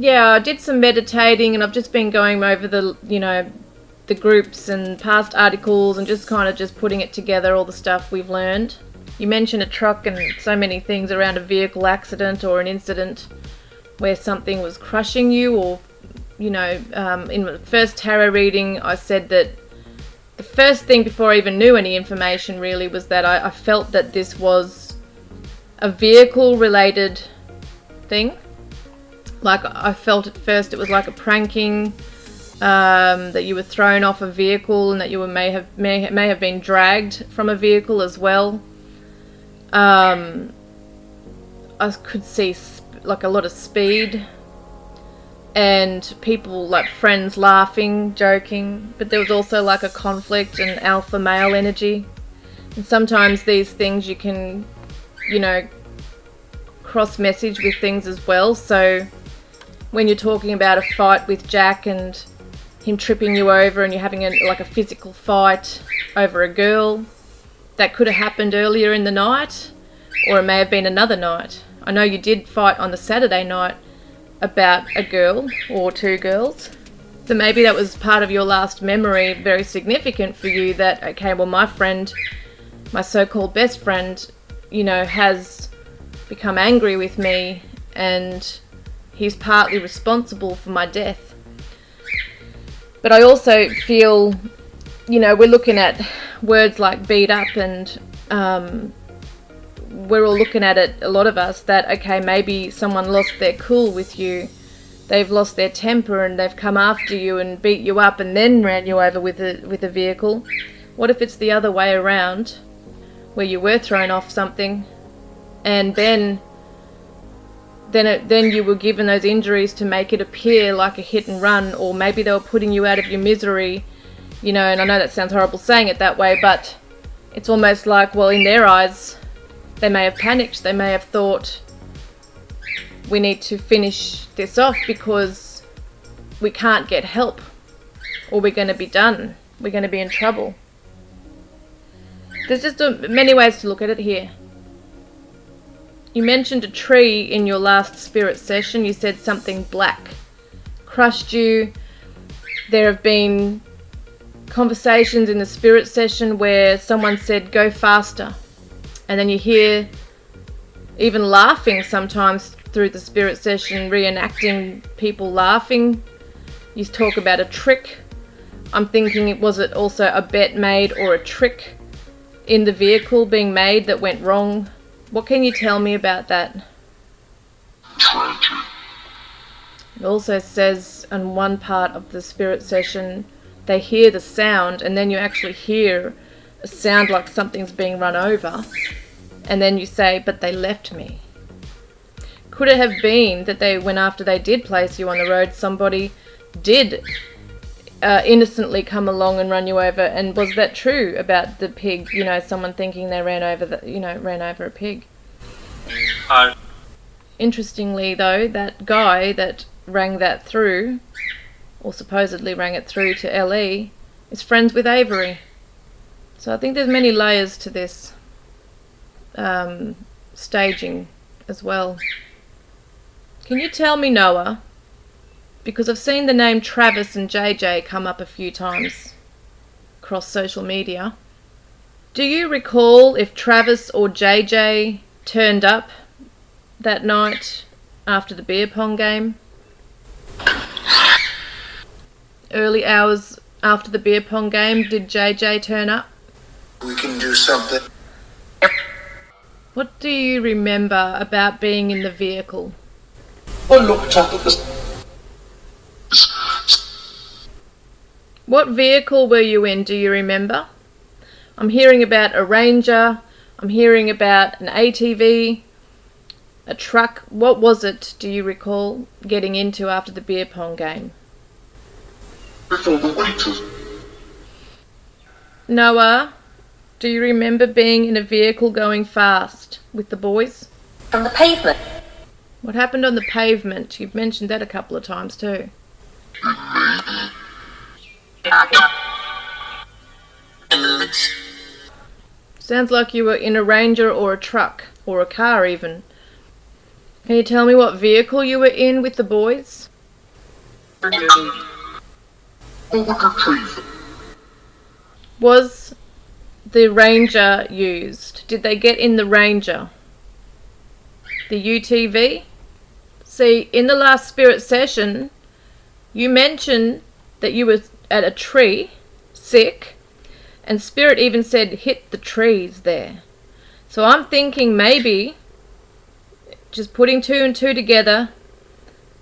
Yeah, I did some meditating, and I've just been going over the, the groups and past articles and just kind of just putting it together, all the stuff we've learned. You mentioned a truck and so many things around a vehicle accident or an incident where something was crushing you, or, in the first tarot reading, I said that the first thing before I even knew any information really was that I felt that this was a vehicle related thing. Like, I felt at first it was like a pranking, that you were thrown off a vehicle and that you may have been dragged from a vehicle as well. I could see like a lot of speed and people, like friends, laughing, joking, but there was also like a conflict and alpha male energy. And sometimes these things you can, cross message with things as well. So when you're talking about a fight with Jack and him tripping you over and you're having a physical fight over a girl, that could have happened earlier in the night, or it may have been another night. I know you did fight on the Saturday night about a girl or two girls. So maybe that was part of your last memory, very significant for you, that, okay, well, my friend, my so-called best friend, has become angry with me and he's partly responsible for my death. But I also feel, we're looking at words like beat up and we're all looking at it, a lot of us, that, okay, maybe someone lost their cool with you. They've lost their temper and they've come after you and beat you up and then ran you over with a vehicle. What if it's the other way around, where you were thrown off something and then you were given those injuries to make it appear like a hit and run, or maybe they were putting you out of your misery, and I know that sounds horrible saying it that way, but it's almost like, well, in their eyes, they may have panicked. They may have thought, we need to finish this off because we can't get help, or we're going to be done. We're going to be in trouble. There's just many ways to look at it here. You mentioned a tree in your last spirit session. You said something black crushed you. There have been conversations in the spirit session where someone said, go faster. And then you hear even laughing sometimes through the spirit session, reenacting people laughing. You talk about a trick. I'm thinking, was it also a bet made or a trick in the vehicle being made that went wrong? What can you tell me about that? It also says in one part of the spirit session, they hear the sound, and then you actually hear a sound like something's being run over, and then you say, but they left me. Could it have been that when after they did place you on the road, somebody did innocently come along and run you over? And was that true about the pig? Someone thinking they ran over a pig. Interestingly, though, that guy that rang that through, or supposedly rang it through to LE, is friends with Avery. So I think there's many layers to this staging as well. Can you tell me, Noah, because I've seen the name Travis and JJ come up a few times across social media, do you recall if Travis or JJ turned up that night after the beer pong game? Early hours after the beer pong game, did JJ turn up? We can do something. What do you remember about being in the vehicle? I looked up at the... What vehicle were you in, do you remember? I'm hearing about a Ranger, I'm hearing about an ATV, a truck. What was it, do you recall, getting into after the beer pong game? Before the waiters. Noah, do you remember being in a vehicle going fast with the boys? On the pavement. What happened on the pavement? You've mentioned that a couple of times too. Sounds like you were in a Ranger or a truck, or a car even. Can you tell me what vehicle you were in with the boys? Was the Ranger used? Did they get in the Ranger? The UTV? See, in the last spirit session, you mentioned that you were at a tree, sick, and Spirit even said hit the trees there. So I'm thinking maybe, just putting two and two together,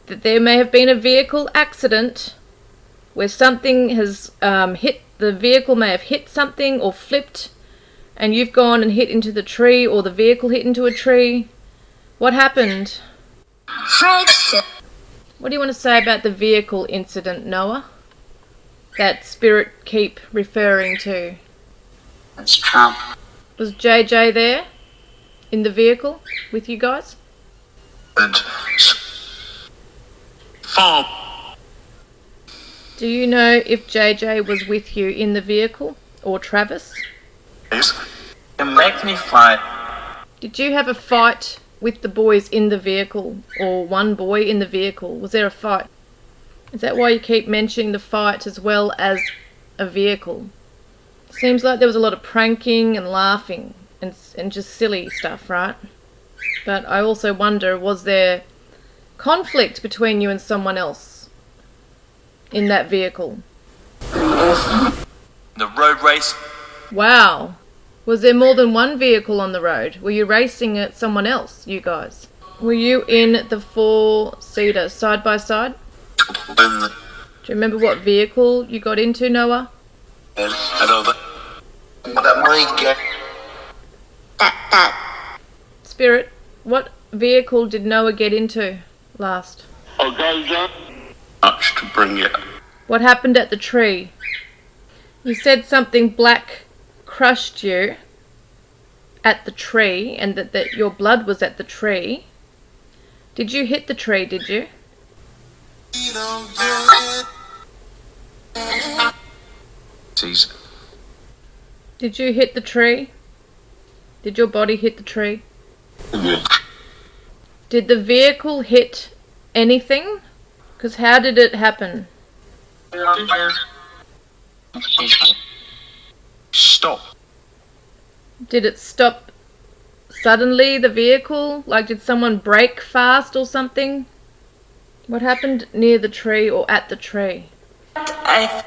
that there may have been a vehicle accident where something has hit, the vehicle may have hit something or flipped, and you've gone and hit into the tree, or the vehicle hit into a tree. What happened? What do you want to say about the vehicle incident, Noah? That Spirit keep referring to. That's Trump. Was JJ there? In the vehicle? With you guys? Farm. Do you know if JJ was with you in the vehicle? Or Travis? You make me fight. Did you have a fight with the boys in the vehicle? Or one boy in the vehicle? Was there a fight? Is that why you keep mentioning the fight as well as a vehicle? Seems like there was a lot of pranking and laughing and just silly stuff, right? But I also wonder, was there conflict between you and someone else in that vehicle? The road race. Wow. Was there more than one vehicle on the road? Were you racing at someone else, you guys? Were you in the four-seater side by side? Do you remember what vehicle you got into, Noah? Spirit, what vehicle did Noah get into last? Much to bring it. What happened at the tree? You said something black crushed you at the tree, and that your blood was at the tree. Did you hit the tree, did you? Did you hit the tree? Did your body hit the tree? Did the vehicle hit anything? Because how did it happen? Stop. Did it stop suddenly, the vehicle? Like, did someone brake fast or something? What happened near the tree or at the tree? Are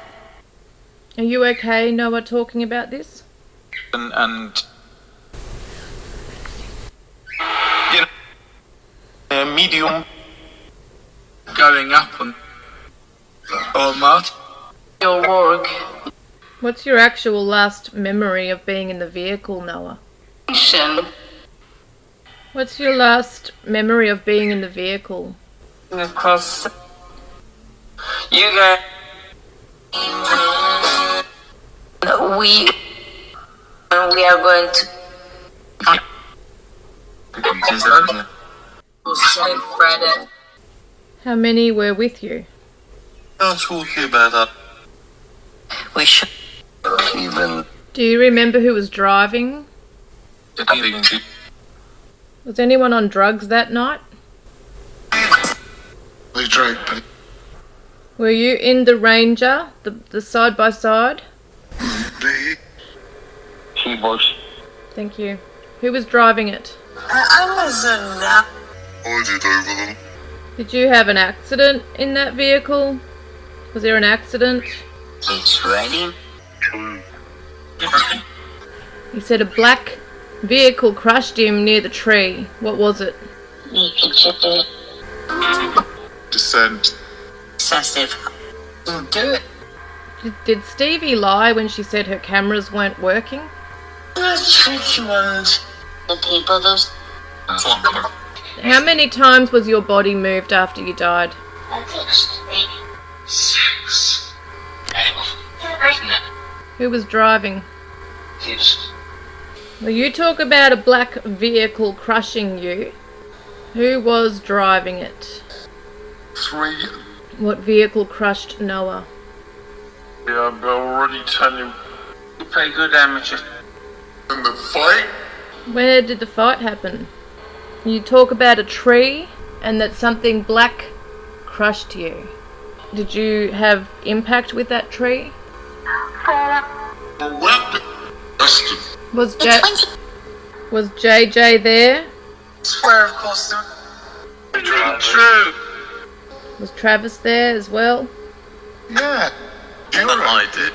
you okay, Noah, talking about this? And you know, medium going up on Martin. Your work. What's your actual last memory of being in the vehicle, Noah? What's your last memory of being in the vehicle? Because you guys, we are going to Friday. How many were with you? Not talking about that. We should even. Do you remember who was driving? Was anyone on drugs that night? They drank, but Were you in the Ranger, the side by side? he was. Thank you. Who was driving it? I wasn't that. I did over them. Did you have an accident in that vehicle? Was there an accident? It's ready. He said a black vehicle crushed him near the tree. What was it? Descent. Excessive. Do it. Did Stevie lie when she said her cameras weren't working? Tricky ones. The people, those. How many times was your body moved after you died? 6. Who was driving? Yes. Well, you talk about a black vehicle crushing you. Who was driving it? 3. What vehicle crushed Noah? Yeah, I'm already telling you. You play good amateur. In the fight? Where did the fight happen? You talk about a tree and that something black crushed you. Did you have impact with that tree? Was JJ there? Swear, of course. True. Was Travis there as well? Yeah. I did.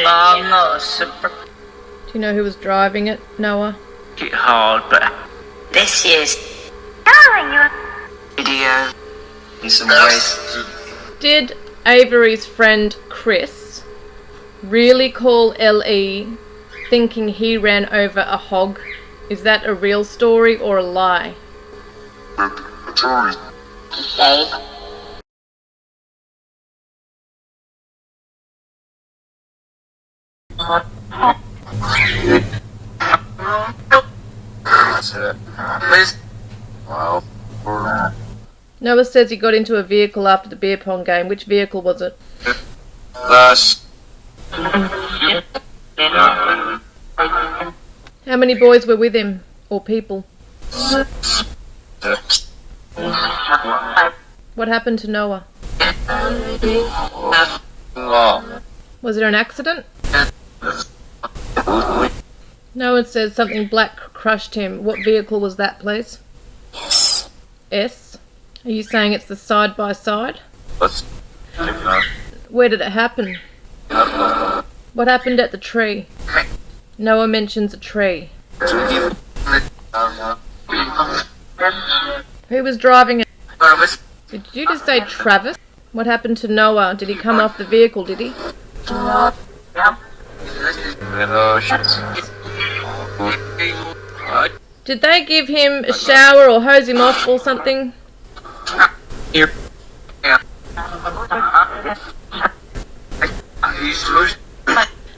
I'm not a super. Do you know who was driving it, Noah? It hard, but this is video. In some ways. Did Avery's friend Chris really call LE thinking he ran over a hog? Is that a real story or a lie? Noah says he got into a vehicle after the beer pong game. Which vehicle was it? How many boys were with him, or people? What happened to Noah? Was it an accident? Noah says something black crushed him. What vehicle was that, please? S. Are you saying it's the side by side? Where did it happen? What happened at the tree? Noah mentions a tree. Who was driving it? Did you just say Travis? What happened to Noah? Did he come off the vehicle, did he? Did they give him a shower or hose him off or something?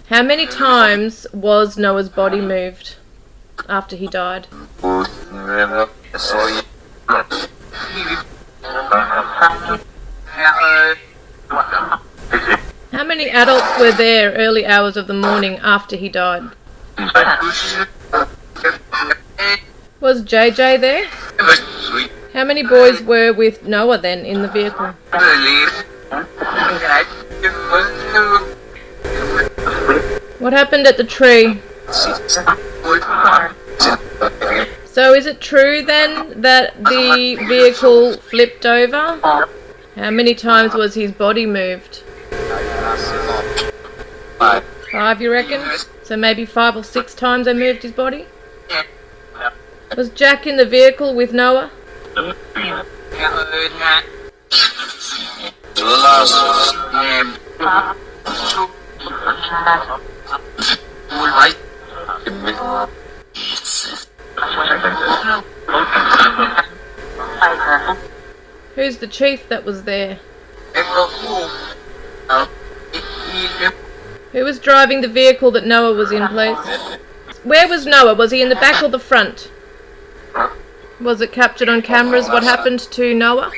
How many times was Noah's body moved after he died? How many adults were there early hours of the morning after he died? Was JJ there? How many boys were with Noah then in the vehicle? What happened at the tree? So is it true then that the vehicle flipped over? How many times was his body moved? 5, you reckon? So maybe 5 or 6 times they moved his body? Was Jack in the vehicle with Noah? Who's the chief that was there? Who was driving the vehicle that Noah was in, please? Where was Noah? Was he in the back or the front? Was it captured on cameras what happened to Noah?